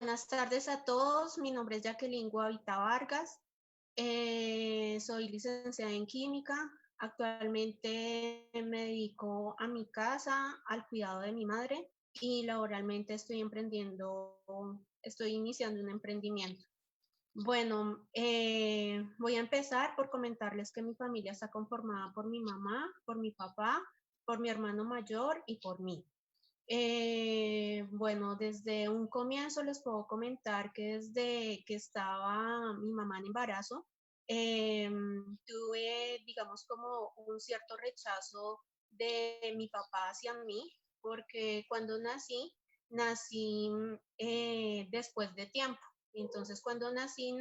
Buenas tardes a todos. Mi nombre es Jacqueline Guavita Vargas. Soy licenciada en química. Actualmente me dedico a mi casa, al cuidado de mi madre y laboralmente estoy iniciando un emprendimiento. Bueno, voy a empezar por comentarles que mi familia está conformada por mi mamá, por mi papá, por mi hermano mayor y por mí. Bueno, desde un comienzo les puedo comentar que desde que estaba mi mamá en embarazo, tuve, digamos, como un cierto rechazo de mi papá hacia mí, porque cuando nací después de tiempo. Entonces, cuando nací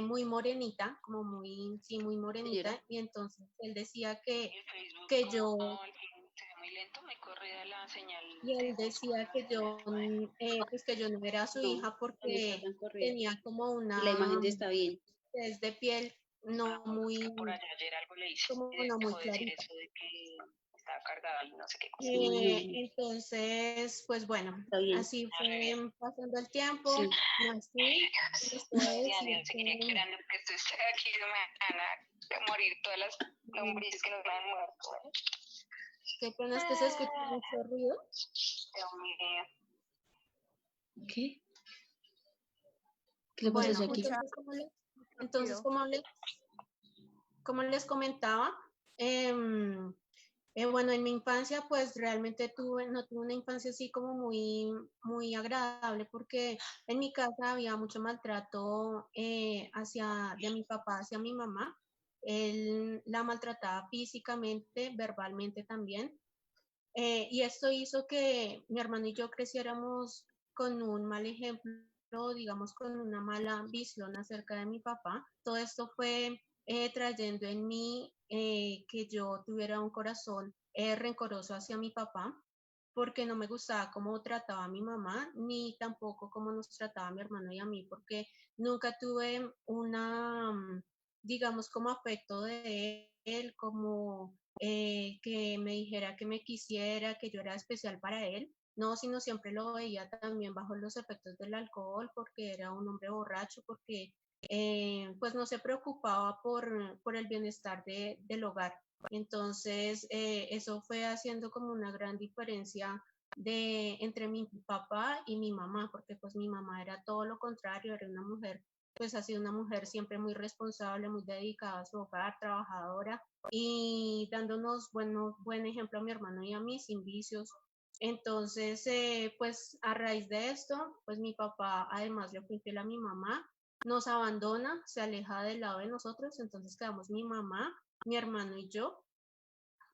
muy morenita, como muy, sí, muy Señora, morenita, y entonces él decía que, en Facebook que yo como el que se ve muy lento, me corre la señal y de él Jusco decía de tener poder. pues que yo no era su No, hija no está porque tan corrida. tenía como Y la una imagen está bien. tez de piel Ah, no bueno, es que muy, por allá ayer algo le hice. como Y no muy dejó de decir clarita. eso de que estaba cargada y no sé qué cosa. Eh, No, entonces, pues bueno, está bien. así Ah, re bien. fue pasando el Sí. tiempo, nací, y les puedo Ay, Dios, decir Dios, seguiría que, esperando que esto esté aquí, no me van a morir todas las lombrices que nos han muerto. ¿Vale? qué pena es que se escucha mucho ruido. Dios mío. ¿Qué? ¿Qué le pasó a Bueno, Jackie? entonces como les comentaba, em, bueno, en mi infancia, pues realmente no tuve una infancia así como muy agradable porque en mi casa había mucho maltrato de mi papá hacia mi mamá. Él la maltrataba físicamente, verbalmente también. Y esto hizo que mi hermano y yo creciéramos con un mal ejemplo, digamos, con una mala visión acerca de mi papá. Todo esto fue trayendo en mí que yo tuviera un corazón rencoroso hacia mi papá, porque no me gustaba cómo trataba a mi mamá, ni tampoco cómo nos trataba a mi hermano y a mí, porque nunca tuve digamos, como afecto de él, como que me dijera que me quisiera, que yo era especial para él. No, sino siempre lo veía también bajo los efectos del alcohol, porque era un hombre borracho, porque pues no se preocupaba por el bienestar del hogar. Entonces, eso fue haciendo como una gran diferencia entre mi papá y mi mamá, porque pues mi mamá era todo lo contrario, era una mujer, pues ha sido una mujer siempre muy responsable, muy dedicada a su hogar, trabajadora y dándonos buen ejemplo a mi hermano y a mí, sin vicios. Entonces, pues a raíz de esto, pues mi papá además le fue infiel a mi mamá, nos abandona, se aleja del lado de nosotros, entonces quedamos mi mamá, mi hermano y yo.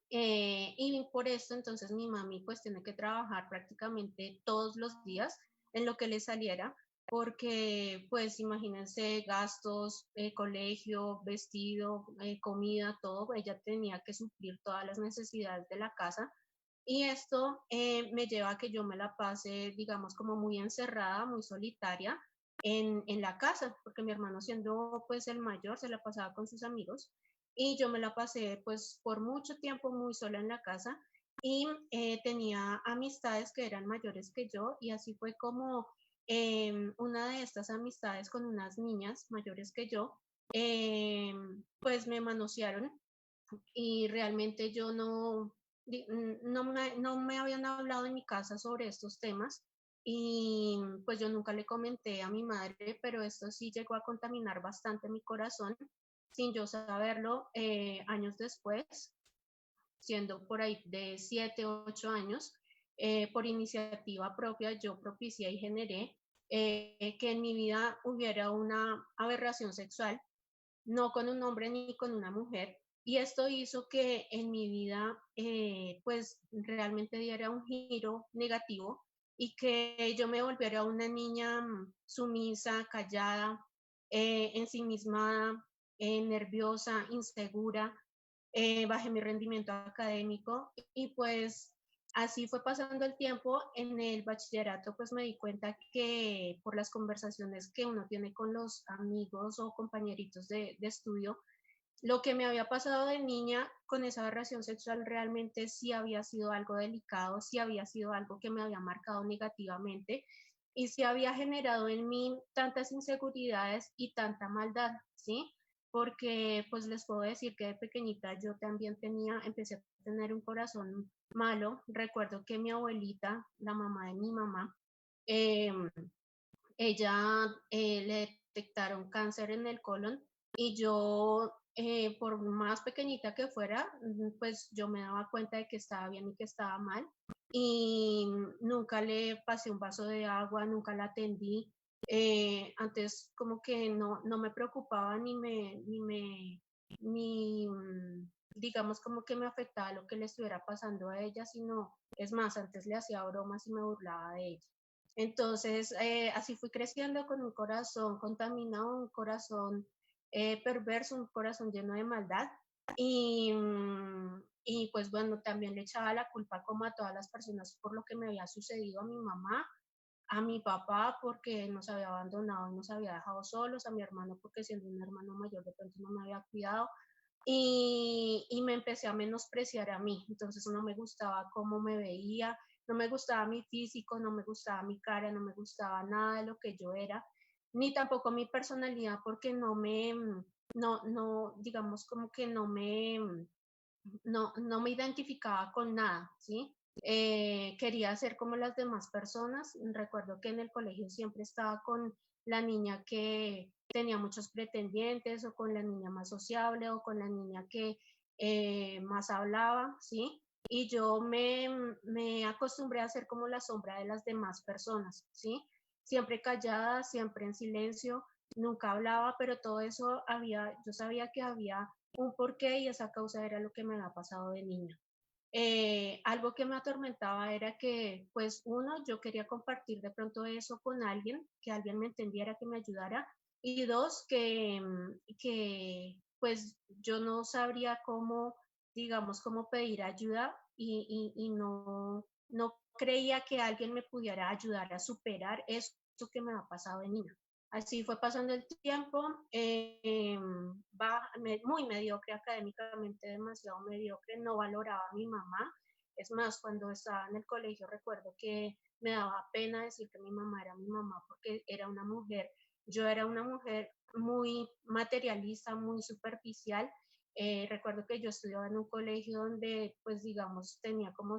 Y por esto entonces mi mami pues tiene que trabajar prácticamente todos los días en lo que le saliera, porque pues imagínense gastos, colegio, vestido, comida, todo, ella tenía que suplir todas las necesidades de la casa. Y esto me lleva a que yo me la pase, digamos, como muy encerrada, muy solitaria en la casa, porque mi hermano siendo pues el mayor se la pasaba con sus amigos y yo me la pasé pues por mucho tiempo muy sola en la casa y tenía amistades que eran mayores que yo y así fue como una de estas amistades con unas niñas mayores que yo, pues me manosearon y realmente yo no me habían hablado en mi casa sobre estos temas y pues yo nunca le comenté a mi madre, pero esto sí llegó a contaminar bastante mi corazón sin yo saberlo años después, siendo por ahí de 7, 8 años, por iniciativa propia yo propicié y generé que en mi vida hubiera una aberración sexual, no con un hombre ni con una mujer. Y esto hizo que en mi vida pues realmente diera un giro negativo y que yo me volviera una niña sumisa, callada, ensimismada, nerviosa, insegura, bajé mi rendimiento académico y pues así fue pasando el tiempo. En el bachillerato pues me di cuenta que por las conversaciones que uno tiene con los amigos o compañeritos de estudio, lo que me había pasado de niña con esa aberración sexual realmente sí había sido algo delicado, sí había sido algo que me había marcado negativamente y sí había generado en mí tantas inseguridades y tanta maldad, ¿sí? Porque pues les puedo decir que de pequeñita yo también empecé a tener un corazón malo. Recuerdo que mi abuelita, la mamá de mi mamá, eh, ella le detectaron cáncer en el colon y yo, por más pequeñita que fuera, pues yo me daba cuenta de que estaba bien y que estaba mal y nunca le pasé un vaso de agua, nunca la atendí. Antes como que no me preocupaba digamos como que me afectaba lo que le estuviera pasando a ella, sino, es más, antes le hacía bromas y me burlaba de ella. Entonces, así fui creciendo con un corazón contaminado, un corazón perverso, un corazón lleno de maldad. Y pues bueno, también le echaba la culpa como a todas las personas por lo que me había sucedido, a mi mamá, a mi papá porque nos había abandonado, nos había dejado solos, a mi hermano porque siendo un hermano mayor de pronto no me había cuidado y me empecé a menospreciar a mí, entonces no me gustaba cómo me veía, no me gustaba mi físico, no me gustaba mi cara, no me gustaba nada de lo que yo era, ni tampoco mi personalidad porque no, digamos como que no me identificaba con nada, ¿sí? Quería ser como las demás personas. Recuerdo que en el colegio siempre estaba con la niña que tenía muchos pretendientes o con la niña más sociable o con la niña que más hablaba, ¿sí? Y yo me acostumbré a ser como la sombra de las demás personas, ¿sí? Siempre callada, siempre en silencio, nunca hablaba, pero todo eso yo sabía que había un porqué y esa causa era lo que me había pasado de niña. Algo que me atormentaba era que, pues, uno, yo quería compartir de pronto eso con alguien, que alguien me entendiera, que me ayudara, y dos, que pues yo no sabría cómo, digamos, cómo pedir ayuda y no creía que alguien me pudiera ayudar a superar eso que me ha pasado de niña. Así fue pasando el tiempo, muy mediocre académicamente, demasiado mediocre, no valoraba a mi mamá. Es más, cuando estaba en el colegio recuerdo que me daba pena decir que mi mamá era mi mamá porque era una mujer, yo era una mujer muy materialista, muy superficial. Recuerdo que yo estudiaba en un colegio donde, pues digamos, tenía como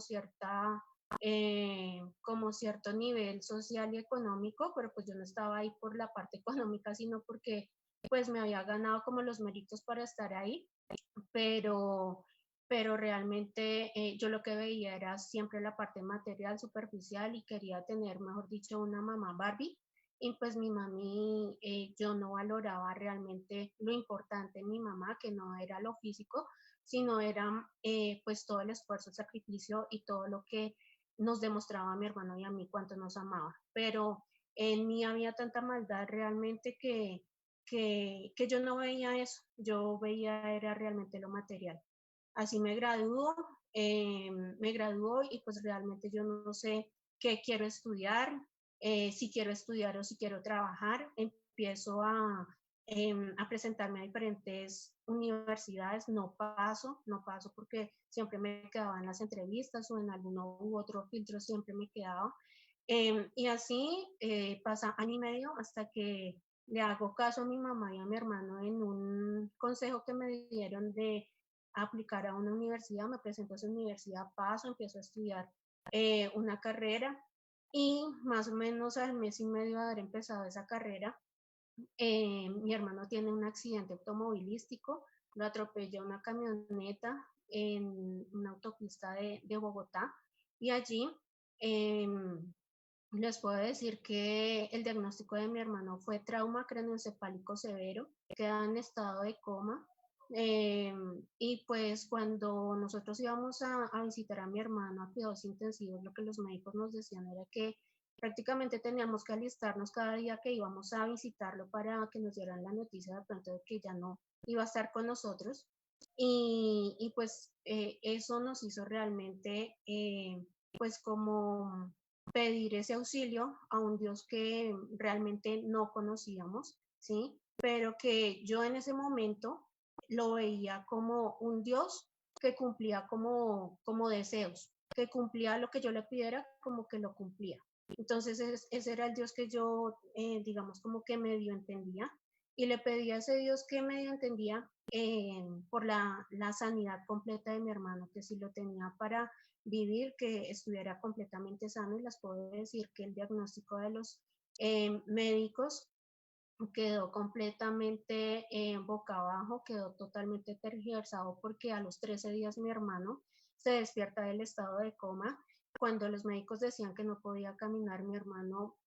cierto nivel social y económico, pero pues yo no estaba ahí por la parte económica, sino porque pues me había ganado como los méritos para estar ahí, pero, pero realmente yo lo que veía era siempre la parte material, superficial y quería tener, mejor dicho, una mamá Barbie. Y pues mi mami, yo no valoraba realmente lo importante en mi mamá, que no era lo físico, sino era pues todo el esfuerzo, el sacrificio y todo lo que nos demostraba a mi hermano y a mí cuánto nos amaba. Pero en mí había tanta maldad realmente que yo no veía eso, yo veía era realmente lo material. Así me graduó y pues realmente yo no sé qué quiero estudiar, si quiero estudiar o si quiero trabajar. Empiezo a presentarme a diferentes universidades, no paso porque siempre me quedaba en las entrevistas o en alguno u otro filtro, siempre me quedaba. Y así pasa año y medio hasta que le hago caso a mi mamá y a mi hermano en un consejo que me dieron de aplicar a una universidad. Me presento a esa universidad, paso, empiezo a estudiar una carrera y más o menos al mes y medio de haber empezado esa carrera, mi hermano tiene un accidente automovilístico, lo atropella una camioneta en una autopista de Bogotá y allí eh, les puedo decir que el diagnóstico de mi hermano fue trauma craneoencefálico severo, queda en estado de coma. Y pues cuando nosotros íbamos a visitar a mi hermano a cuidados intensivos, lo que los médicos nos decían era que prácticamente teníamos que alistarnos cada día que íbamos a visitarlo para que nos dieran la noticia de pronto de que ya no iba a estar con nosotros. Y pues eso nos hizo realmente pues como pedir ese auxilio a un Dios que realmente no conocíamos, ¿sí? Pero que yo en ese momento lo veía como un Dios que cumplía como deseos, que cumplía lo que yo le pidiera, como que lo cumplía. Entonces ese era el Dios que yo, digamos, como que medio entendía. Y le pedí a ese Dios que medio entendía por la sanidad completa de mi hermano, que si lo tenía para vivir, que estuviera completamente sano. Y les puedo decir que el diagnóstico de los médicos quedó completamente boca abajo, quedó totalmente tergiversado porque a los 13 días mi hermano se despierta del estado de coma. Cuando los médicos decían que no podía caminar, mi hermano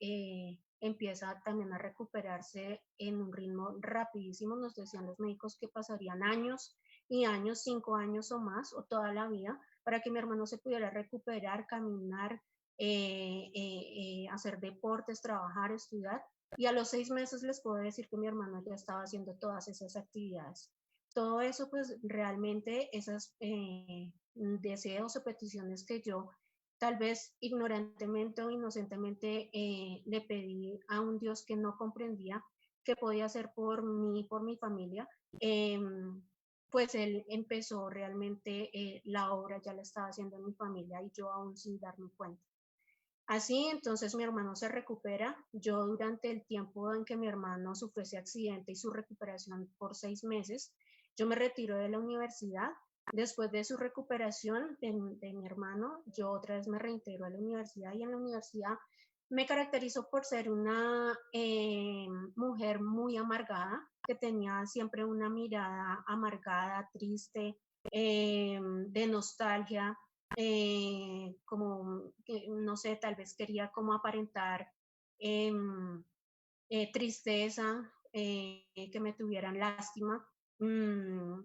empieza también a recuperarse en un ritmo rapidísimo. Nos decían los médicos que pasarían años y años, 5 años o más, o toda la vida, para que mi hermano se pudiera recuperar, caminar, hacer deportes, trabajar, estudiar. Y a los 6 meses les puedo decir que mi hermano ya estaba haciendo todas esas actividades. Todo eso, pues realmente esas deseos o peticiones que yo tal vez ignorantemente o inocentemente le pedí a un Dios que no comprendía que podía hacer por mí, por mi familia, eh, pues él empezó realmente la obra, ya la estaba haciendo en mi familia y yo aún sin darme cuenta. Así, entonces mi hermano se recupera. Yo durante el tiempo en que mi hermano sufrió ese accidente y su recuperación por 6 meses, yo me retiro de la universidad. Después de su recuperación de mi hermano, yo otra vez me reintegro a la universidad y en la universidad me caracterizo por ser una mujer muy amargada, que tenía siempre una mirada amargada, triste, de nostalgia, como, no sé, tal vez quería como aparentar eh, tristeza, que me tuvieran lástima. mm,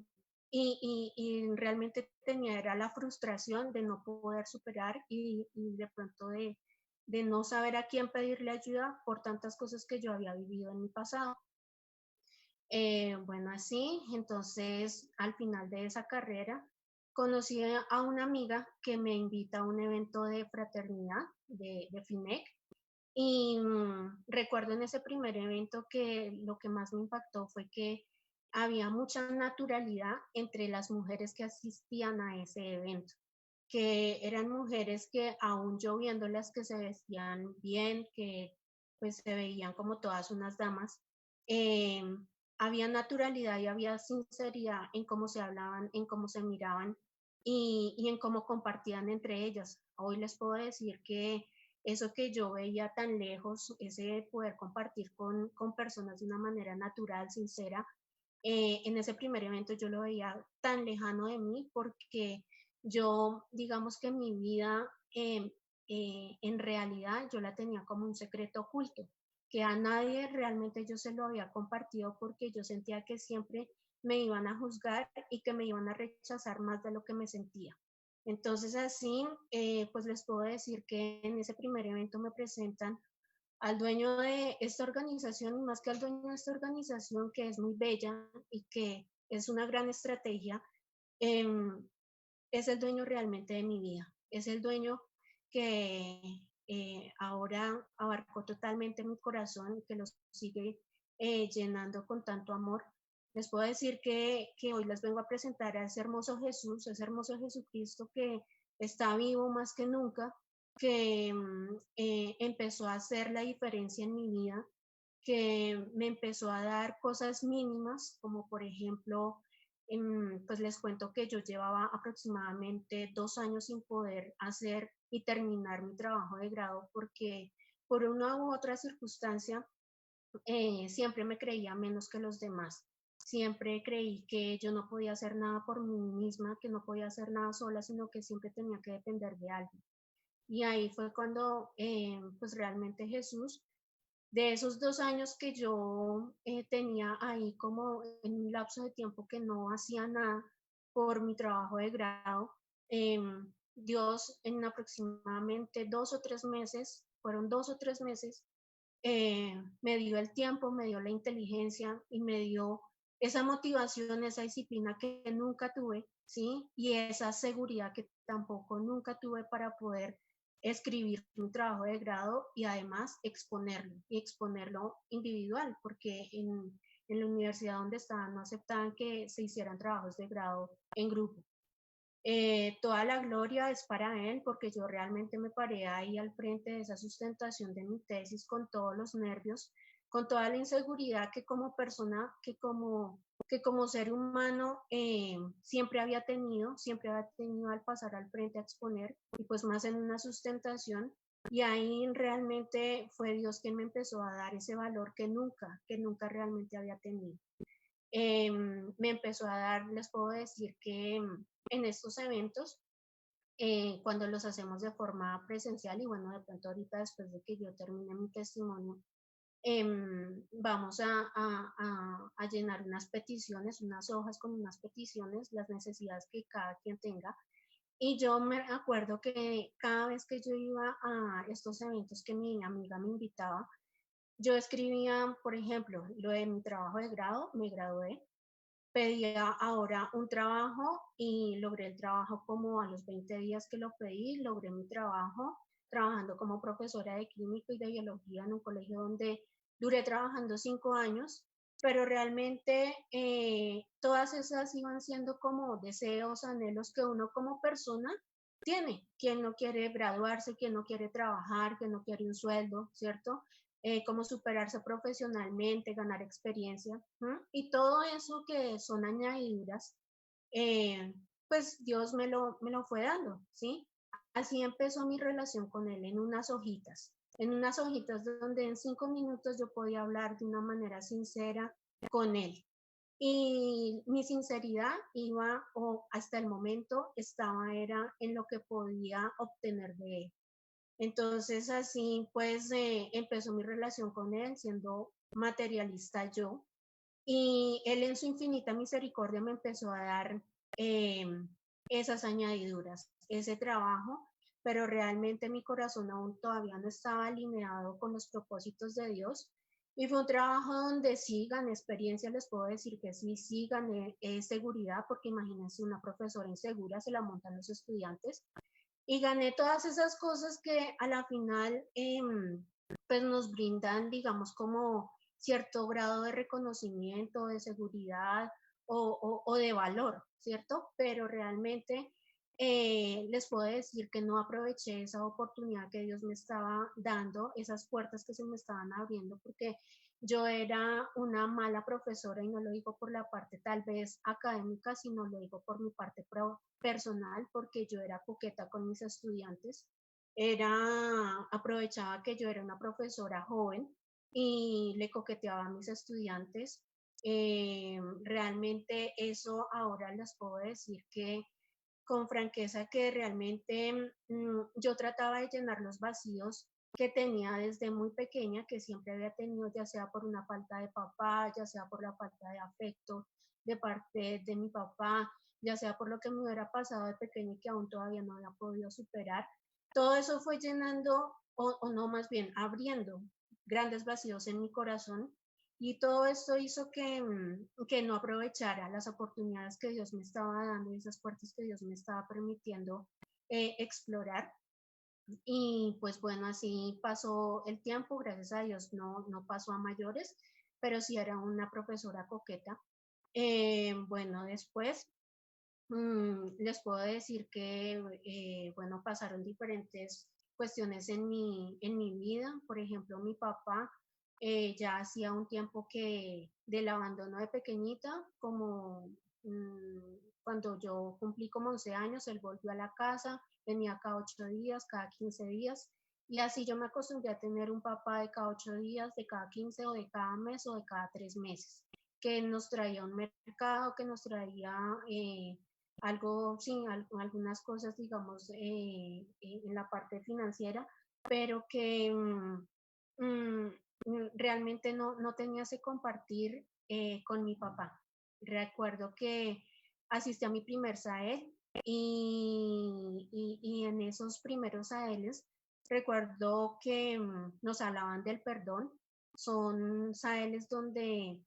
y realmente tenía era la frustración de no poder superar y de pronto de no saber a quién pedirle ayuda por tantas cosas que yo había vivido en mi pasado. Bueno, así, entonces al final de esa carrera conocí a una amiga que me invita a un evento de fraternidad de FINEC y recuerdo en ese primer evento que lo que más me impactó fue que había mucha naturalidad entre las mujeres que asistían a ese evento, que eran mujeres que aún yo viéndolas que se vestían bien, que pues se veían como todas unas damas, eh, había naturalidad y había sinceridad en cómo se hablaban, en cómo se miraban y en cómo compartían entre ellas. Hoy les puedo decir que eso que yo veía tan lejos, ese poder compartir con personas de una manera natural, sincera, en ese primer evento yo lo veía tan lejano de mí porque yo, digamos que mi vida en realidad yo la tenía como un secreto oculto, que a nadie realmente yo se lo había compartido porque yo sentía que siempre me iban a juzgar y que me iban a rechazar más de lo que me sentía. Entonces así, pues les puedo decir que en ese primer evento me presentan al dueño de esta organización y más que al dueño de esta organización que es muy bella y que es una gran estrategia, eh, es el dueño realmente de mi vida, es el dueño que ahora abarcó totalmente mi corazón y que lo sigue llenando con tanto amor. Les puedo decir que hoy les vengo a presentar a ese hermoso Jesús, ese hermoso Jesucristo que está vivo más que nunca, que empezó a hacer la diferencia en mi vida, que me empezó a dar cosas mínimas, como por ejemplo, pues les cuento que yo llevaba aproximadamente 2 años sin poder hacer y terminar mi trabajo de grado porque por una u otra circunstancia siempre me creía menos que los demás. Siempre creí que yo no podía hacer nada por mí misma, que no podía hacer nada sola, sino que siempre tenía que depender de alguien. Y ahí fue cuando pues realmente Jesús, de esos 2 años que yo tenía ahí como en un lapso de tiempo que no hacía nada por mi trabajo de grado, eh, Dios en aproximadamente 2 o 3 meses, fueron 2 o 3 meses, me dio el tiempo, me dio la inteligencia y me dio esa motivación, esa disciplina que nunca tuve, ¿sí? Y esa seguridad que tampoco nunca tuve para poder escribir mi trabajo de grado y además exponerlo y exponerlo individual, porque en la universidad donde estaba no aceptaban que se hicieran trabajos de grado en grupo. Toda la gloria es para Él porque yo realmente me paré ahí al frente de esa sustentación de mi tesis con todos los nervios, con toda la inseguridad que como persona, que como ser humano siempre había tenido al pasar al frente a exponer y pues más en una sustentación. Y ahí realmente fue Dios quien me empezó a dar ese valor que nunca realmente había tenido. Me empezó a dar, les puedo decir que en estos eventos, cuando los hacemos de forma presencial, y bueno, de pronto ahorita después de que yo termine mi testimonio, vamos a llenar unas peticiones, unas hojas con unas peticiones, las necesidades que cada quien tenga. Y yo me acuerdo que cada vez que yo iba a estos eventos que mi amiga me invitaba, yo escribía, por ejemplo, lo de mi trabajo de grado, me gradué, pedía ahora un trabajo y logré el trabajo como a los 20 días que lo pedí, logré mi trabajo trabajando como profesora de química y de biología en un colegio donde duré trabajando 5 años, pero realmente todas esas iban siendo como deseos, anhelos que uno como persona tiene. Quien no quiere graduarse, quien no quiere trabajar, quien no quiere un sueldo, ¿cierto? Cómo superarse profesionalmente, ganar experiencia, ¿m? Y todo eso que son añadiduras, eh, pues Dios me lo fue dando, ¿sí? Así empezó mi relación con Él en unas hojitas donde en 5 minutos yo podía hablar de una manera sincera con Él. Y mi sinceridad iba, o hasta el momento estaba, era en lo que podía obtener de Él. Entonces así pues empezó mi relación con Él siendo materialista yo y Él en su infinita misericordia me empezó a dar eh, esas añadiduras, ese trabajo, pero realmente mi corazón aún todavía no estaba alineado con los propósitos de Dios. Y fue un trabajo donde sí gané experiencia, les puedo decir que sí, sí gané seguridad, porque imagínense una profesora insegura, se la montan los estudiantes, y gané todas esas cosas que a la final pues nos brindan, digamos, como cierto grado de reconocimiento, de seguridad o de valor, ¿cierto? Pero realmente les puedo decir que no aproveché esa oportunidad que Dios me estaba dando, esas puertas que se me estaban abriendo, porque yo era una mala profesora y no lo digo por la parte tal vez académica, sino lo digo por mi parte personal, porque yo era coqueta con mis estudiantes, aprovechaba que yo era una profesora joven y le coqueteaba a mis estudiantes. Realmente eso ahora les puedo decir que con franqueza que realmente yo trataba de llenar los vacíos que tenía desde muy pequeña, que siempre había tenido, ya sea por una falta de papá, ya sea por la falta de afecto de parte de mi papá, ya sea por lo que me hubiera pasado de pequeña y que aún todavía no había podido superar. Todo eso fue llenando, o no más bien abriendo grandes vacíos en mi corazón y todo esto hizo que no aprovechara las oportunidades que Dios me estaba dando y esas puertas que Dios me estaba permitiendo explorar. Y pues bueno, así pasó el tiempo, gracias a Dios no pasó a mayores, pero sí era una profesora coqueta. Bueno, después les puedo decir que, bueno, pasaron diferentes cuestiones en mi vida. Por ejemplo, mi papá ya hacía un tiempo que del abandono de pequeñita, como cuando yo cumplí como 11 años, él volvió a la casa, venía cada 8 días, cada 15 días. Y así yo me acostumbré a tener un papá de cada 8 días, de cada 15 o de cada mes o de cada 3 meses, que nos traía un mercado, que nos traía algo, sí, algunas cosas, digamos, en la parte financiera, pero que mm, realmente no tenía ese compartir con mi papá. Recuerdo que asistí a mi primer SAEL y en esos primeros SAELs recuerdo que nos hablaban del perdón. Son SAELs donde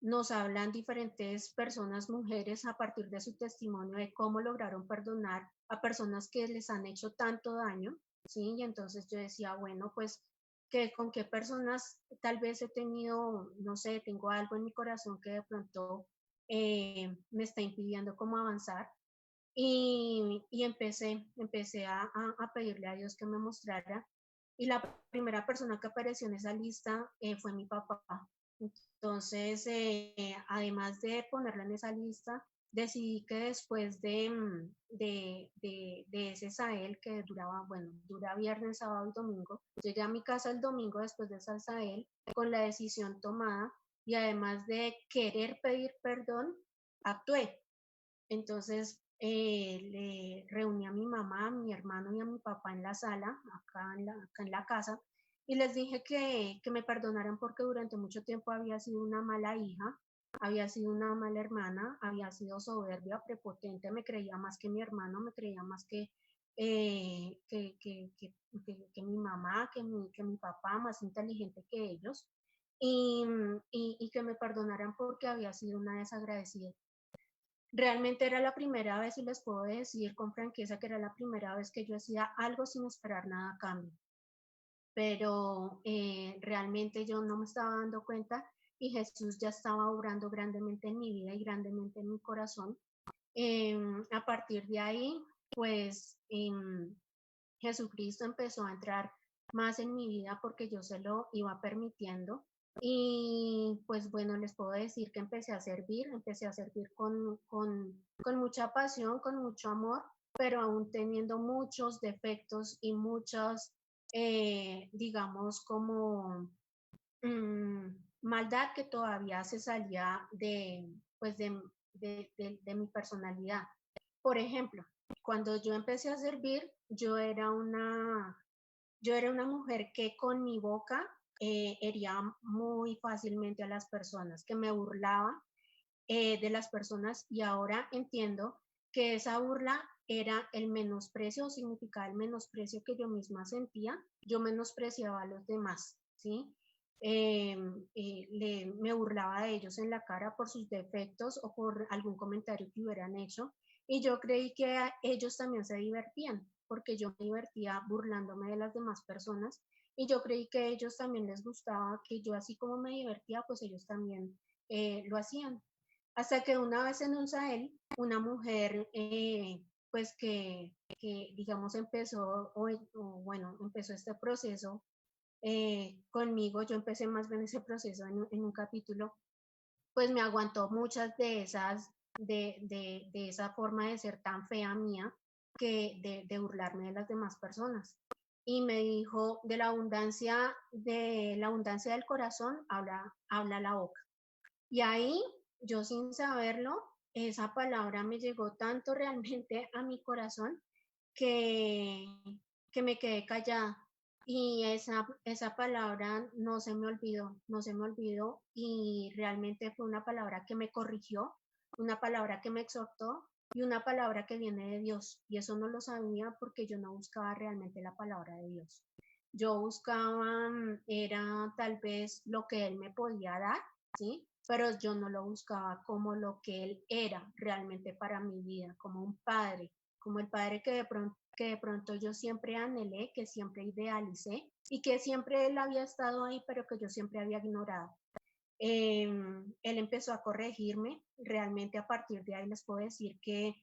nos hablan diferentes personas, mujeres, a partir de su testimonio de cómo lograron perdonar a personas que les han hecho tanto daño, ¿sí? Y entonces yo decía, bueno, pues, que con qué personas tal vez he tenido, no sé, tengo algo en mi corazón que de pronto me está impidiendo cómo avanzar. y empecé a pedirle a Dios que me mostrara. Y la primera persona que apareció en esa lista fue mi papá. Entonces, además de ponerlo en esa lista, decidí que después de ese Sahel que duraba, bueno, dura viernes, sábado y domingo, llegué a mi casa el domingo después de esa Sahel con la decisión tomada y además de querer pedir perdón, actué. Entonces, le reuní a mi mamá, a mi hermano y a mi papá en la sala, acá en la casa, y les dije que me perdonaran porque durante mucho tiempo había sido una mala hija, había sido una mala hermana, había sido soberbia, prepotente, me creía más que mi hermano, me creía más que mi mamá, que mi papá, más inteligente que ellos, y que me perdonaran porque había sido una desagradecida. Realmente era la primera vez y les puedo decir con franqueza que era la primera vez que yo hacía algo sin esperar nada a cambio, pero realmente yo no me estaba dando cuenta y Jesús ya estaba obrando grandemente en mi vida y grandemente en mi corazón. A partir de ahí, pues Jesucristo empezó a entrar más en mi vida porque yo se lo iba permitiendo. Y pues bueno, les puedo decir que empecé a servir con mucha pasión, con mucho amor, pero aún teniendo muchos defectos y muchas, digamos, como mmm, maldad que todavía se salía pues de mi personalidad. Por ejemplo, cuando yo empecé a servir, yo era una mujer que con mi boca hería muy fácilmente a las personas, que me burlaba de las personas y ahora entiendo que esa burla era el menosprecio o significaba el menosprecio que yo misma sentía, yo menospreciaba a los demás, ¿sí? Me burlaba de ellos en la cara por sus defectos o por algún comentario que hubieran hecho y yo creí que ellos también se divertían porque yo me divertía burlándome de las demás personas y yo creí que a ellos también les gustaba que yo así como me divertía, pues ellos también lo hacían. Hasta que una vez en un Sahel, una mujer, pues digamos empezó, bueno, empezó este proceso conmigo, yo empecé más bien ese proceso en un capítulo, pues me aguantó muchas de esas, de esa forma de ser tan fea mía, que de burlarme de las demás personas. Y me dijo, de la abundancia del corazón, habla la boca. Y ahí, yo sin saberlo, esa palabra me llegó tanto realmente a mi corazón que, que me quedé callada. Y esa palabra no se me olvidó, no se me olvidó y realmente fue una palabra que me corrigió, una palabra que me exhortó y una palabra que viene de Dios. Y eso no lo sabía porque yo no buscaba realmente la palabra de Dios. Yo buscaba, era tal vez lo que Él me podía dar, ¿sí? Pero yo no lo buscaba como lo que Él era realmente para mi vida, como un padre, como el padre que de pronto yo siempre anhelé, que siempre idealicé y que siempre Él había estado ahí, pero que yo siempre había ignorado. Él empezó a corregirme, realmente a partir de ahí les puedo decir que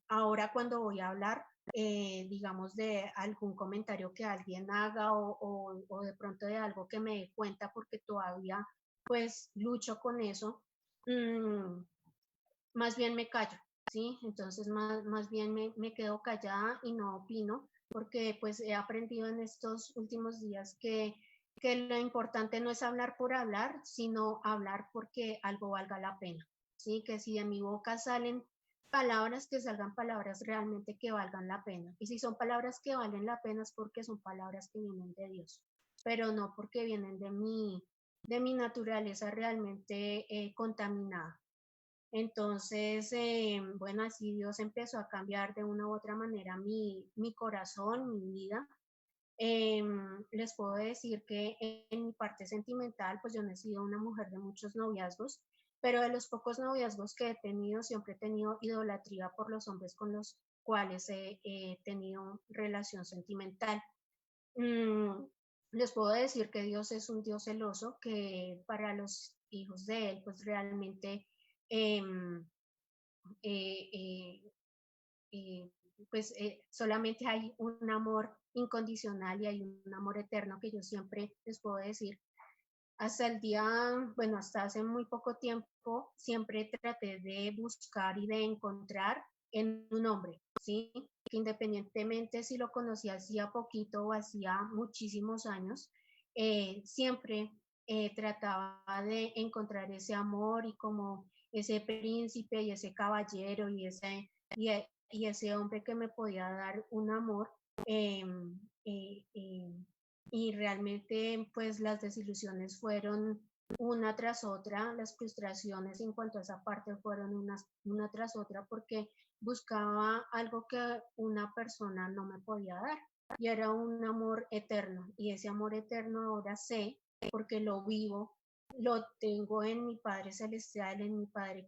ahora cuando voy a hablar, digamos, de algún comentario que alguien haga o de pronto de algo que me dé cuenta porque todavía pues lucho con eso, mmm, más bien me callo, ¿sí? Entonces más bien me quedo callada y no opino porque pues he aprendido en estos últimos días que lo importante no es hablar por hablar, sino hablar porque algo valga la pena, ¿sí? Que si de mi boca salen palabras, que salgan palabras realmente que valgan la pena. Y si son palabras que valen la pena es porque son palabras que vienen de Dios, pero no porque vienen de mi naturaleza realmente contaminada. Entonces, bueno, así Dios empezó a cambiar de una u otra manera mi corazón, mi vida. Les puedo decir que en mi parte sentimental, pues yo no he sido una mujer de muchos noviazgos, pero de los pocos noviazgos que he tenido, siempre he tenido idolatría por los hombres con los cuales he tenido relación sentimental. Mm, Les puedo decir que Dios es un Dios celoso, que para los hijos de Él, pues realmente... Eh, eh, eh, eh, pues solamente hay un amor incondicional y hay un amor eterno que yo siempre les puedo decir. Hasta el día, bueno, hasta hace muy poco tiempo, siempre traté de buscar y de encontrar en un hombre, ¿sí? Que independientemente si lo conocí hacía poquito o hacía muchísimos años, siempre trataba de encontrar ese amor y como ese príncipe y ese caballero y ese hombre que me podía dar un amor. Eh, eh, eh, y realmente pues las desilusiones fueron una tras otra, las frustraciones en cuanto a esa parte fueron una tras otra porque buscaba algo que una persona no me podía dar y era un amor eterno y ese amor eterno ahora sé porque lo vivo, lo tengo en mi Padre Celestial, en mi Padre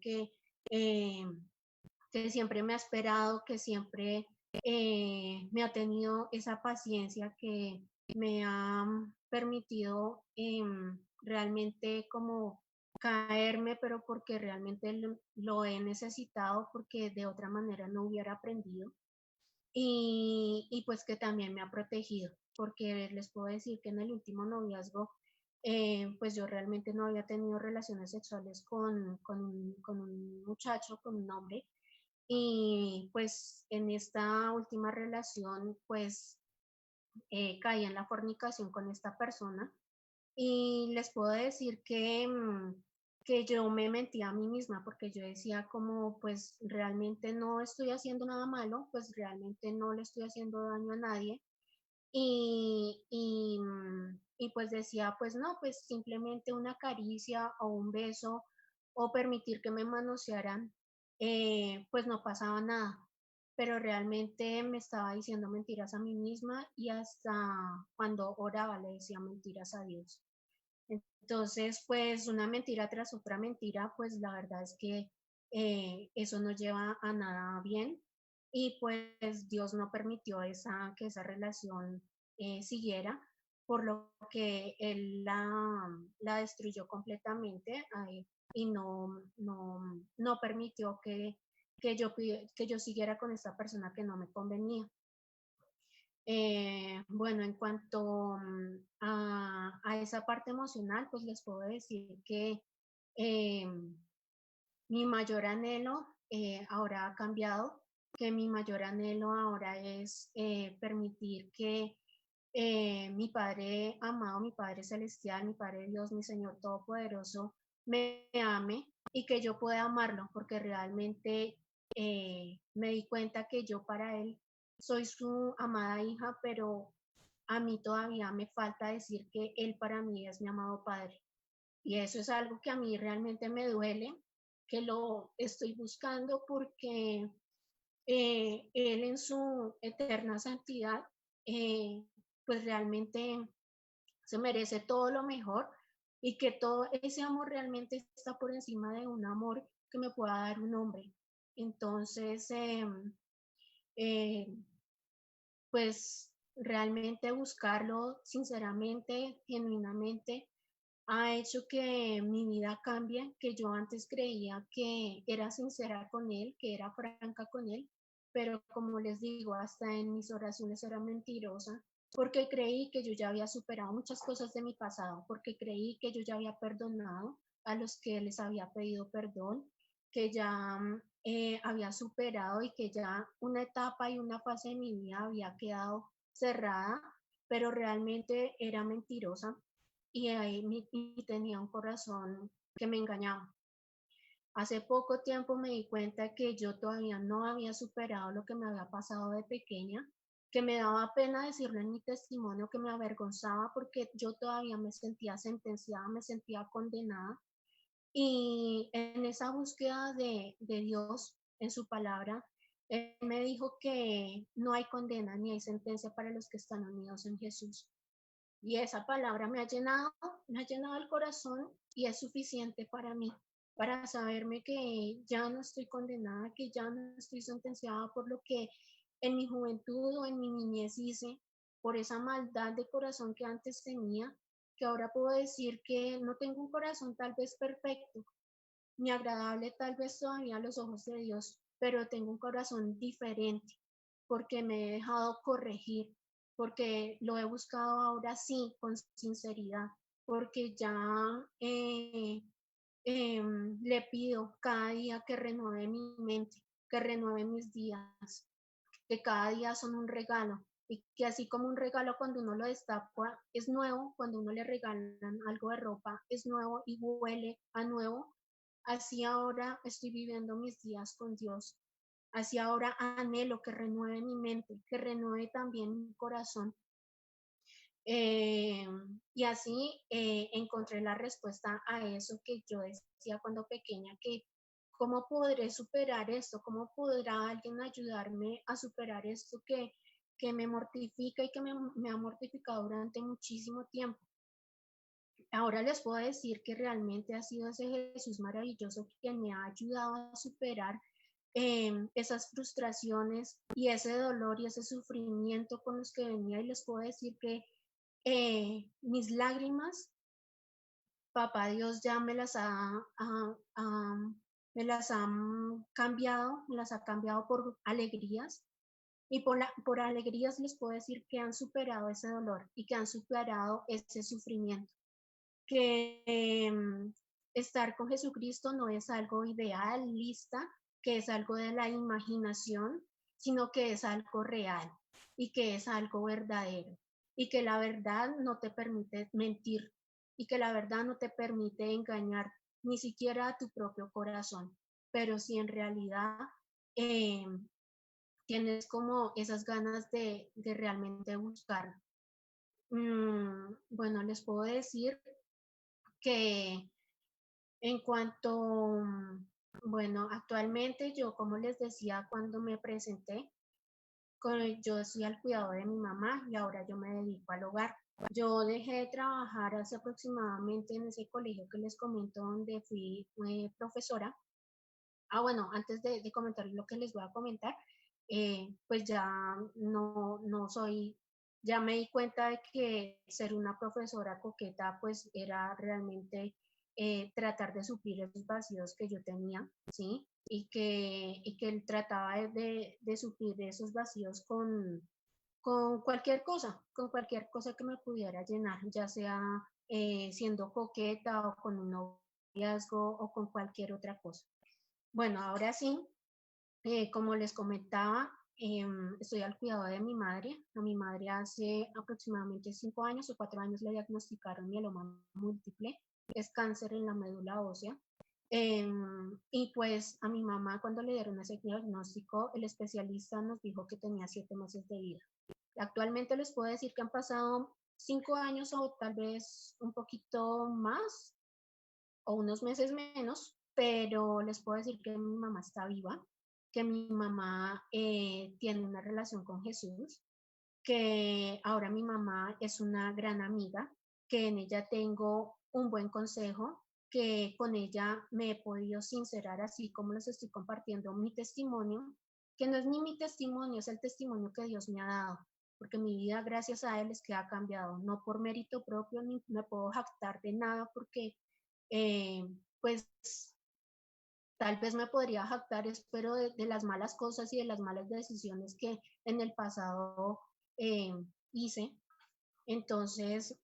eh, que siempre me ha esperado, que siempre me ha tenido esa paciencia que me ha permitido realmente como caerme, pero porque realmente lo he necesitado, porque de otra manera no hubiera aprendido. Y pues que también me ha protegido, porque les puedo decir que en el último noviazgo, pues yo realmente no había tenido relaciones sexuales con un muchacho, con un hombre, y pues en esta última relación, pues caí en la fornicación con esta persona y les puedo decir que yo me mentía a mí misma porque yo decía como pues realmente no estoy haciendo nada malo, pues realmente no le estoy haciendo daño a nadie y pues decía pues no, pues simplemente una caricia o un beso o permitir que me manosearan, pues no pasaba nada, pero realmente me estaba diciendo mentiras a mí misma y hasta cuando oraba le decía mentiras a Dios. Entonces, pues una mentira tras otra mentira, pues la verdad es que eso no lleva a nada bien y pues Dios no permitió que esa relación siguiera, por lo que Él la destruyó completamente y no permitió que yo siguiera con esta persona que no me convenía. Bueno, en cuanto a esa parte emocional, pues les puedo decir que eh, mi mayor anhelo ahora ha cambiado, que mi mayor anhelo ahora es permitir que mi Padre amado, mi Padre Celestial, mi Padre Dios, mi Señor Todopoderoso, me ame y que yo pueda amarlo, porque realmente me di cuenta que yo para Él soy su amada hija, pero a mí todavía me falta decir que Él para mí es mi amado Padre. Y eso es algo que a mí realmente me duele, que lo estoy buscando porque Él en su eterna santidad, eh, pues realmente se merece todo lo mejor y que todo ese amor realmente está por encima de un amor que me pueda dar un hombre. Entonces, eh, pues realmente buscarlo sinceramente, genuinamente, ha hecho que mi vida cambie, que yo antes creía que era sincera con él, que era franca con él, pero como les digo, hasta en mis oraciones era mentirosa, porque creí que yo ya había superado muchas cosas de mi pasado, porque creí que yo ya había perdonado a los que les había pedido perdón, que ya había superado y que ya una etapa y una fase de mi vida había quedado cerrada, pero realmente era mentirosa y tenía un corazón que me engañaba. Hace poco tiempo me di cuenta que yo todavía no había superado lo que me había pasado de pequeña, que me daba pena decirlo en mi testimonio, que me avergonzaba porque yo todavía me sentía sentenciada, me sentía condenada. Y en esa búsqueda de Dios, en su palabra, Él me dijo que no hay condena ni hay sentencia para los que están unidos en Jesús. Y esa palabra me ha llenado el corazón y es suficiente para mí, para saberme que ya no estoy condenada, que ya no estoy sentenciada por lo que en mi juventud o en mi niñez hice, por esa maldad de corazón que antes tenía, que ahora puedo decir que no tengo un corazón tal vez perfecto, ni agradable tal vez todavía a los ojos de Dios, pero tengo un corazón diferente porque me he dejado corregir, porque lo he buscado ahora sí con sinceridad, porque ya le pido cada día que renueve mi mente, que renueve mis días, que cada día son un regalo y que así como un regalo cuando uno lo destapa es nuevo, cuando uno le regalan algo de ropa es nuevo y huele a nuevo, así ahora estoy viviendo mis días con Dios. Así ahora anhelo que renueve mi mente, que renueve también mi corazón. Eh, y así encontré la respuesta a eso que yo decía cuando pequeña, que cómo podré superar esto, cómo podrá alguien ayudarme a superar esto que me mortifica y que me ha mortificado durante muchísimo tiempo. Ahora les puedo decir que realmente ha sido ese Jesús maravilloso quien me ha ayudado a superar esas frustraciones y ese dolor y ese sufrimiento con los que venía y les puedo decir que mis lágrimas, papá Dios ya me las ha cambiado, me las ha cambiado por alegrías y por alegrías les puedo decir que han superado ese dolor y que han superado ese sufrimiento, que estar con Jesucristo no es algo idealista, que es algo de la imaginación, sino que es algo real y que es algo verdadero y que la verdad no te permite mentir y que la verdad no te permite engañar ni siquiera a tu propio corazón, pero si en realidad eh, tienes como esas ganas de realmente buscar. Bueno, les puedo decir que en cuanto, bueno, actualmente yo, como les decía cuando me presenté, yo estoy al cuidado de mi mamá y ahora yo me dedico al hogar. Yo dejé de trabajar hace aproximadamente en ese colegio que les comento donde fui profesora. Bueno, antes de comentar lo que les voy a comentar, pues ya no soy, ya me di cuenta de que ser una profesora coqueta pues era realmente tratar de suplir esos vacíos que yo tenía, ¿sí? Y que él trataba de suplir esos vacíos con cualquier cosa que me pudiera llenar, ya sea siendo coqueta o con un noviazgo o con cualquier otra cosa. Bueno, ahora sí, como les comentaba, estoy al cuidado de mi madre. A mi madre hace aproximadamente 5 años o 4 años le diagnosticaron mieloma múltiple, es cáncer en la médula ósea. Y pues a mi mamá cuando le dieron ese diagnóstico, el especialista nos dijo que tenía 7 meses de vida. Actualmente les puedo decir que han pasado 5 años o tal vez un poquito más o unos meses menos, pero les puedo decir que mi mamá está viva, que mi mamá tiene una relación con Jesús, que ahora mi mamá es una gran amiga, que en ella tengo un buen consejo, que con ella me he podido sincerar así como les estoy compartiendo mi testimonio, que no es ni mi testimonio, es el testimonio que Dios me ha dado, porque mi vida gracias a Él es que ha cambiado, no por mérito propio, ni me puedo jactar de nada, porque eh, pues tal vez me podría jactar, espero, de las malas cosas y de las malas decisiones que en el pasado eh, hice. Entonces,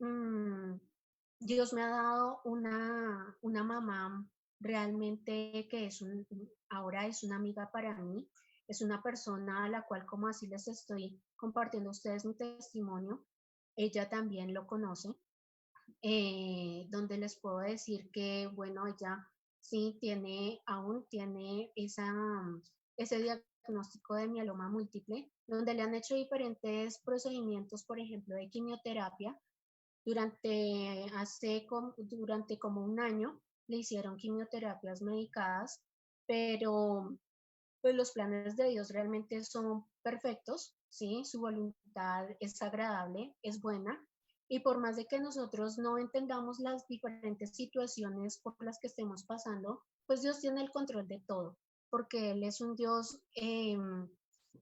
Dios me ha dado una mamá realmente que ahora es una amiga para mí, es una persona a la cual, como así les estoy compartiendo a ustedes mi testimonio, ella también lo conoce, donde les puedo decir que, bueno, ella sí aún tiene ese diagnóstico de mieloma múltiple, donde le han hecho diferentes procedimientos, por ejemplo, de quimioterapia. Durante como un año le hicieron quimioterapias medicadas, pero pues los planes de Dios realmente son perfectos, ¿sí? Su voluntad es agradable, es buena, y por más de que nosotros no entendamos las diferentes situaciones por las que estemos pasando, pues Dios tiene el control de todo, porque Él es un Dios que,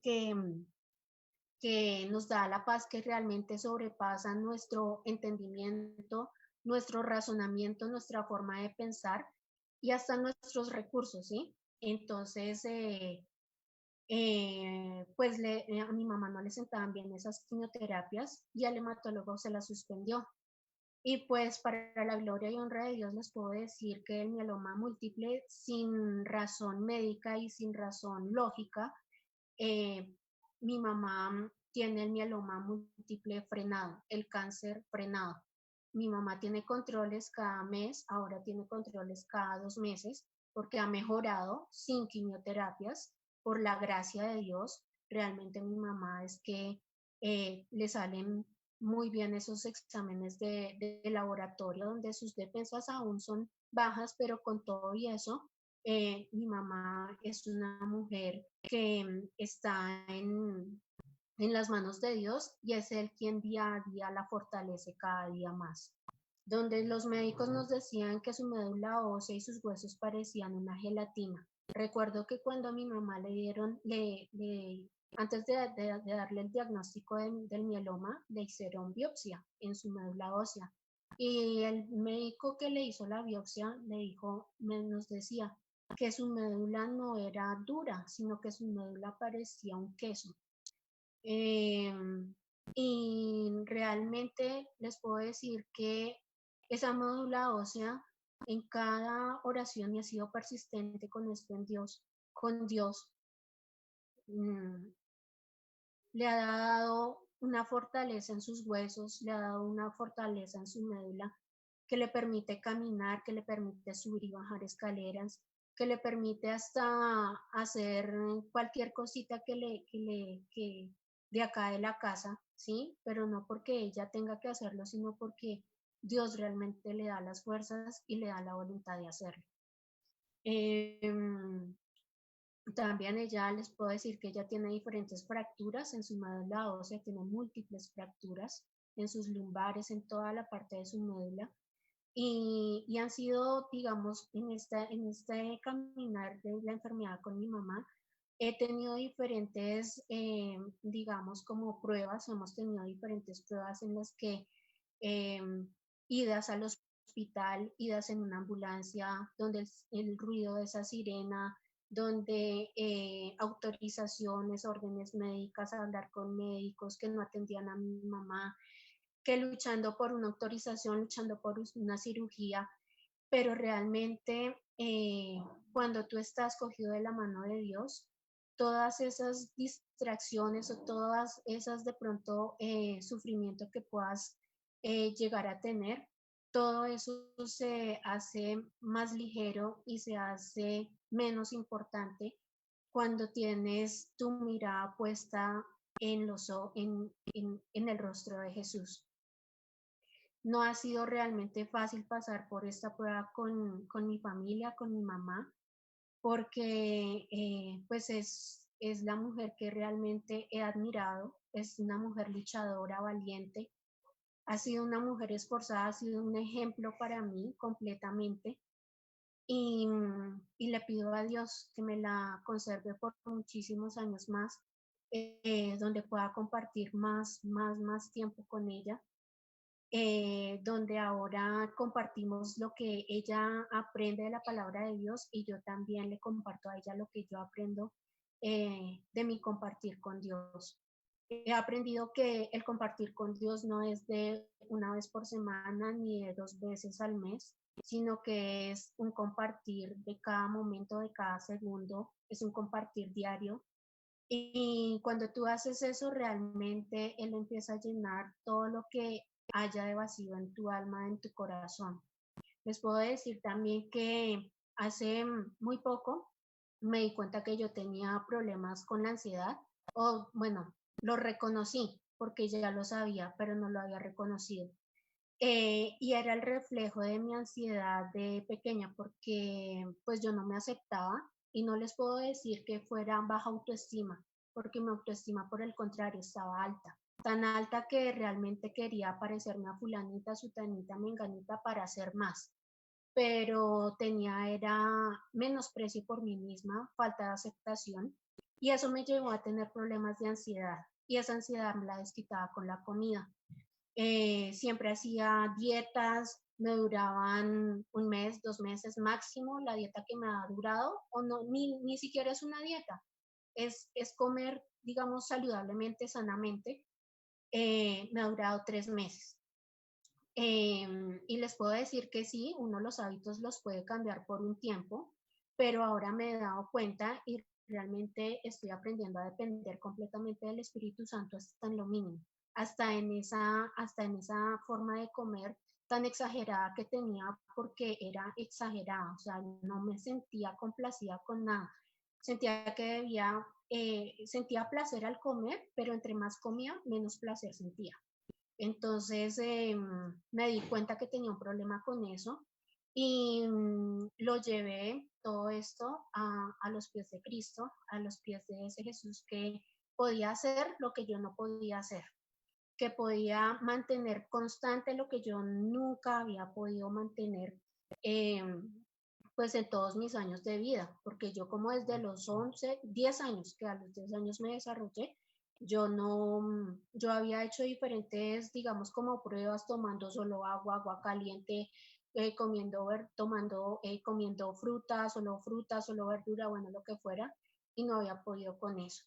que nos da la paz que realmente sobrepasa nuestro entendimiento, nuestro razonamiento, nuestra forma de pensar. y hasta nuestros recursos, ¿sí? Entonces, pues a mi mamá no le sentaban bien esas quimioterapias y al hematólogo se las suspendió. Y pues para la gloria y honra de Dios les puedo decir que el mieloma múltiple, sin razón médica y sin razón lógica, eh, mi mamá tiene el mieloma múltiple frenado, el cáncer frenado. Mi mamá tiene controles cada mes, ahora tiene controles cada 2 meses, porque ha mejorado sin quimioterapias, por la gracia de Dios. Realmente mi mamá es que le salen muy bien esos exámenes de laboratorio, donde sus defensas aún son bajas, pero con todo y eso, mi mamá es una mujer que está en las manos de Dios y es Él quien día a día la fortalece cada día más. Donde los médicos nos decían que su médula ósea y sus huesos parecían una gelatina. Recuerdo que cuando a mi mamá le dieron, antes de darle el diagnóstico del mieloma, le hicieron biopsia en su médula ósea. Y el médico que le hizo la biopsia nos decía que su médula no era dura, sino que su médula parecía un queso. Eh, y realmente les puedo decir que esa médula ósea en cada oración y ha sido persistente con esto en Dios, con Dios, mm, le ha dado una fortaleza en sus huesos, le ha dado una fortaleza en su médula que le permite caminar, que le permite subir y bajar escaleras, que le permite hasta hacer cualquier cosita que de acá de la casa, ¿sí? Pero no porque ella tenga que hacerlo, sino porque Dios realmente le da las fuerzas y le da la voluntad de hacerlo. Eh, También ella les puedo decir que ella tiene diferentes fracturas en su médula ósea, tiene múltiples fracturas en sus lumbares, en toda la parte de su médula. Y han sido, digamos, en este caminar de la enfermedad con mi mamá, he tenido diferentes, digamos, como pruebas, hemos tenido diferentes pruebas en las que eh, idas al hospital, idas en una ambulancia, donde el ruido de esa sirena, donde autorizaciones, órdenes médicas, hablar con médicos que no atendían a mi mamá, que luchando por una autorización, luchando por una cirugía, pero realmente cuando tú estás cogido de la mano de Dios, todas esas distracciones o todas esas de pronto sufrimiento que puedas llegar a tener, todo eso se hace más ligero y se hace menos importante cuando tienes tu mirada puesta en el rostro de Jesús. No ha sido realmente fácil pasar por esta prueba con mi familia, con mi mamá, porque pues es la mujer que realmente he admirado, es una mujer luchadora, valiente, ha sido una mujer esforzada, ha sido un ejemplo para mí completamente y, y le pido a Dios que me la conserve por muchísimos años más, donde pueda compartir más tiempo con ella, donde ahora compartimos lo que ella aprende de la palabra de Dios y yo también le comparto a ella lo que yo aprendo de mi compartir con Dios. He aprendido que el compartir con Dios no es de una vez por semana ni de 2 veces al mes, sino que es un compartir de cada momento, de cada segundo, es un compartir diario. Y cuando tú haces eso, realmente Él empieza a llenar todo lo que haya de vacío en tu alma, en tu corazón. Les puedo decir también que hace muy poco me di cuenta que yo tenía problemas con la ansiedad, o bueno, lo reconocí porque ya lo sabía, pero no lo había reconocido. Y era el reflejo de mi ansiedad de pequeña porque pues yo no me aceptaba y no les puedo decir que fuera baja autoestima, porque mi autoestima por el contrario estaba alta, tan alta que realmente quería parecerme a fulanita, sutanita, menganita para hacer más, pero era menosprecio por mí misma, falta de aceptación y eso me llevó a tener problemas de ansiedad y esa ansiedad me la desquitaba con la comida. Siempre hacía dietas, me duraban un mes, 2 meses máximo, la dieta que me ha durado, o no, ni siquiera es una dieta, es comer, digamos, saludablemente, sanamente, me ha durado 3 meses. Y les puedo decir que sí, uno los hábitos los puede cambiar por un tiempo, pero ahora me he dado cuenta y realmente estoy aprendiendo a depender completamente del Espíritu Santo hasta en lo mínimo, hasta en esa forma de comer tan exagerada que tenía, porque era exagerada, o sea, no me sentía complacida con nada, sentía que sentía placer al comer, pero entre más comía, menos placer sentía. Entonces me di cuenta que tenía un problema con eso y lo llevé todo esto a los pies de Cristo, a los pies de ese Jesús que podía hacer lo que yo no podía hacer, que podía mantener constante lo que yo nunca había podido mantener, eh, pues en todos mis años de vida, porque yo como desde los 11, 10 años, que a los 10 años me desarrollé, yo no, yo había hecho diferentes, digamos, como pruebas, tomando solo agua, agua caliente, comiendo fruta, solo verdura, bueno, lo que fuera, y no había podido con eso.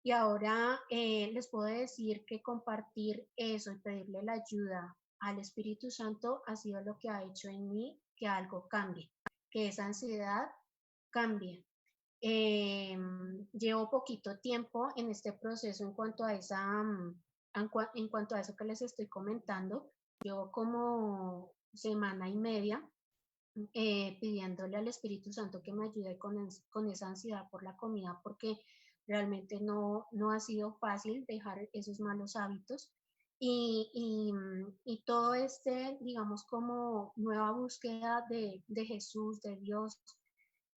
Y ahora les puedo decir que compartir eso y pedirle la ayuda al Espíritu Santo ha sido lo que ha hecho en mí que algo cambie, que esa ansiedad cambie. Llevo poquito tiempo en este proceso en cuanto a en cuanto a eso que les estoy comentando. Llevo como semana y media pidiéndole al Espíritu Santo que me ayude con esa ansiedad por la comida, porque realmente no ha sido fácil dejar esos malos hábitos. Y todo digamos, como nueva búsqueda de Jesús, de Dios,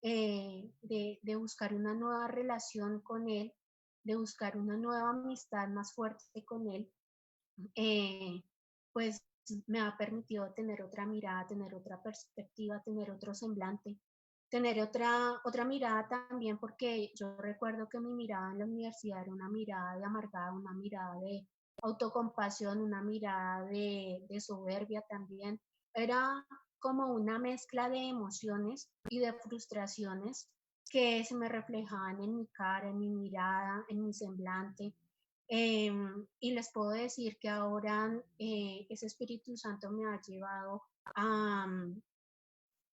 de buscar una nueva relación con Él, de buscar una nueva amistad más fuerte con Él, eh, pues me ha permitido tener otra mirada, tener otra perspectiva, tener otro semblante, tener otra mirada también, porque yo recuerdo que mi mirada en la universidad era una mirada de amargada, una mirada de autocompasión, una mirada de soberbia también. Era como una mezcla de emociones y de frustraciones que se me reflejaban en mi cara, en mi mirada, en mi semblante. Y les puedo decir que ahora ese Espíritu Santo me ha llevado a,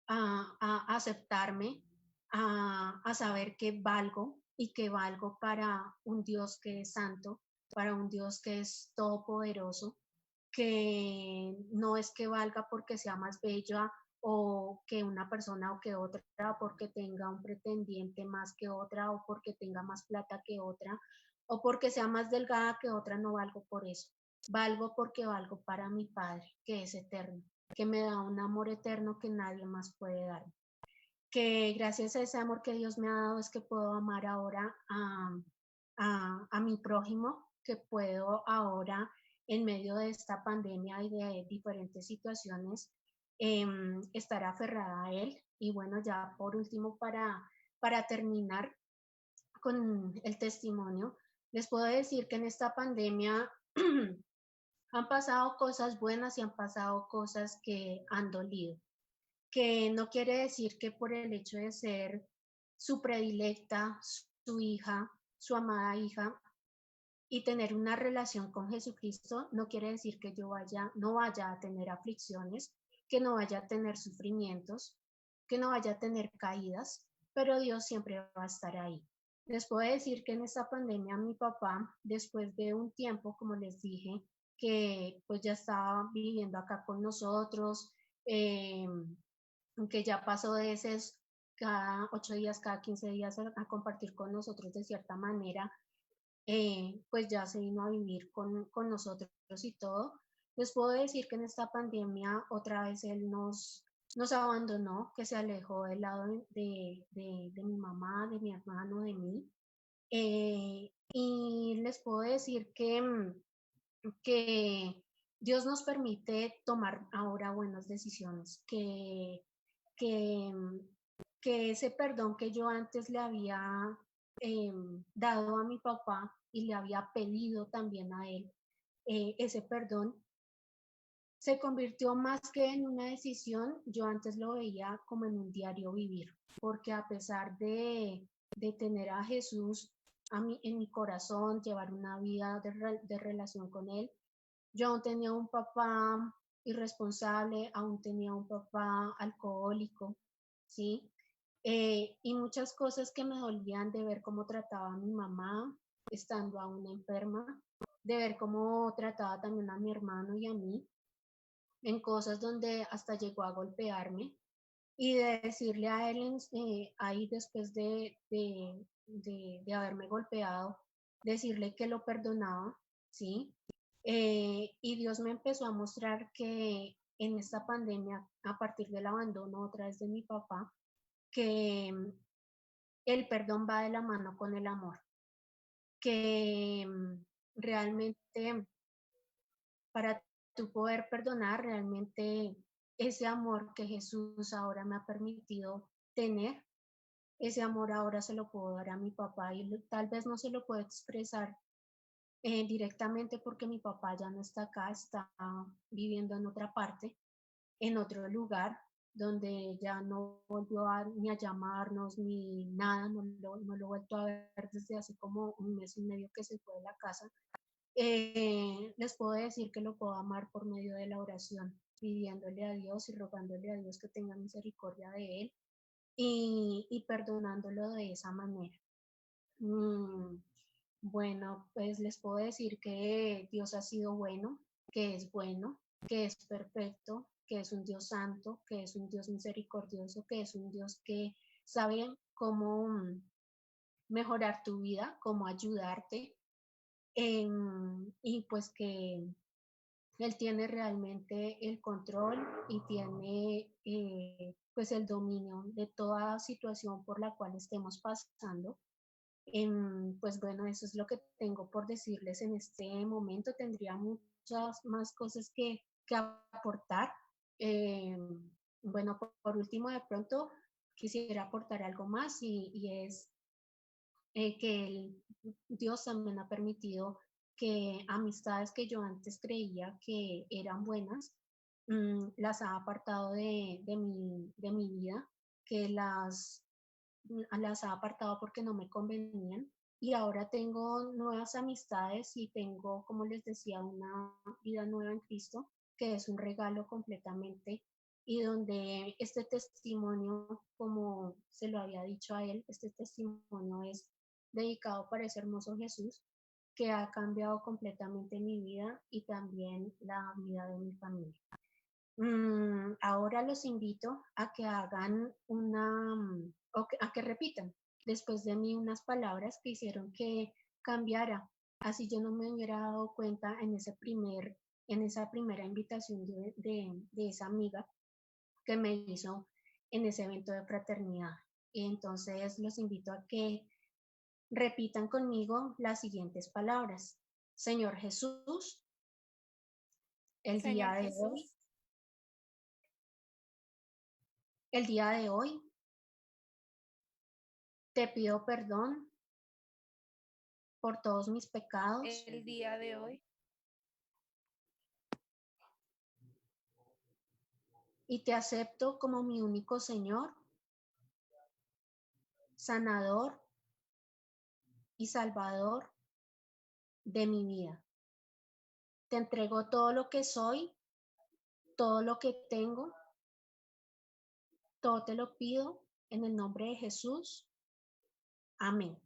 a aceptarme, a saber que valgo y que valgo para un Dios que es santo, para un Dios que es todopoderoso, que no es que valga porque sea más bella o que una persona o que otra, porque tenga un pretendiente más que otra o porque tenga más plata que otra o porque sea más delgada que otra, no valgo por eso. Valgo porque valgo para mi Padre, que es eterno, que me da un amor eterno que nadie más puede dar. Que gracias a ese amor que Dios me ha dado es que puedo amar ahora a mi prójimo, que puedo ahora, en medio de esta pandemia y de diferentes situaciones, estar aferrada a Él. Y bueno, ya por último, para terminar con el testimonio, les puedo decir que en esta pandemia han pasado cosas buenas y han pasado cosas que han dolido, que no quiere decir que por el hecho de ser su predilecta, su hija, su amada hija, y tener una relación con Jesucristo, no quiere decir que yo no vaya a tener aflicciones, que no vaya a tener sufrimientos, que no vaya a tener caídas, pero Dios siempre va a estar ahí. Les puedo decir que en esta pandemia mi papá, después de un tiempo, como les dije, que pues ya estaba viviendo acá con nosotros, eh, que ya pasó de esos cada 8 días, cada 15 días a compartir con nosotros de cierta manera, pues ya se vino a vivir con nosotros y todo. Les puedo decir que en esta pandemia otra vez él nos abandonó, que se alejó del lado de mi mamá, de mi hermano, de mí. Y les puedo decir que Dios nos permite tomar ahora buenas decisiones, que, que ese perdón que yo antes le había dado a mi papá y le había pedido también a él, ese perdón se convirtió más que en una decisión, yo antes lo veía como en un diario vivir, porque a pesar de tener a Jesús en mi corazón, llevar una vida de relación con Él, yo aún tenía un papá irresponsable, aún tenía un papá alcohólico, ¿sí? Y muchas cosas que me dolían de ver cómo trataba a mi mamá estando aún enferma, de ver cómo trataba también a mi hermano y a mí, en cosas donde hasta llegó a golpearme y de decirle a él ahí después de haberme golpeado, decirle que lo perdonaba, ¿sí? Y Dios me empezó a mostrar que en esta pandemia, a partir del abandono otra vez de mi papá, que el perdón va de la mano con el amor, que realmente para tú poder perdonar, realmente ese amor que Jesús ahora me ha permitido tener, ese amor ahora se lo puedo dar a mi papá y tal vez no se lo puedo expresar directamente porque mi papá ya no está acá, está viviendo en otra parte, en otro lugar, donde ya no volvió ni a llamarnos ni nada, no lo he vuelto a ver desde hace como un mes y medio que se fue de la casa. Les puedo decir que lo puedo amar por medio de la oración, pidiéndole a Dios y rogándole a Dios que tenga misericordia de él y perdonándolo de esa manera. Bueno, pues les puedo decir que Dios ha sido bueno, que es perfecto, que es un Dios santo, que es un Dios misericordioso, que es un Dios que sabe cómo mejorar tu vida, cómo ayudarte, y pues que Él tiene realmente el control y tiene pues el dominio de toda situación por la cual estemos pasando. Pues bueno, eso es lo que tengo por decirles en este momento. Tendría muchas más cosas que aportar. Bueno, por último, de pronto quisiera aportar algo más y es que Dios también ha permitido que amistades que yo antes creía que eran buenas, las ha apartado de mi vida, que las ha apartado porque no me convenían. Y ahora tengo nuevas amistades y tengo, como les decía, una vida nueva en Cristo, que es un regalo completamente y donde este testimonio, como se lo había dicho a él, este testimonio es dedicado para ese hermoso Jesús que ha cambiado completamente mi vida y también la vida de mi familia. Ahora los invito a que hagan a que repitan después de mí unas palabras que hicieron que cambiara. Así yo no me hubiera dado cuenta en esa primera invitación de esa amiga que me hizo en ese evento de fraternidad. Y entonces los invito a que repitan conmigo las siguientes palabras. Señor Jesús, el día Señor de hoy, Jesús, el día de hoy te pido perdón por todos mis pecados el día de hoy y te acepto como mi único Señor, sanador y salvador de mi vida. Te entrego todo lo que soy, todo lo que tengo, todo te lo pido en el nombre de Jesús. Amén.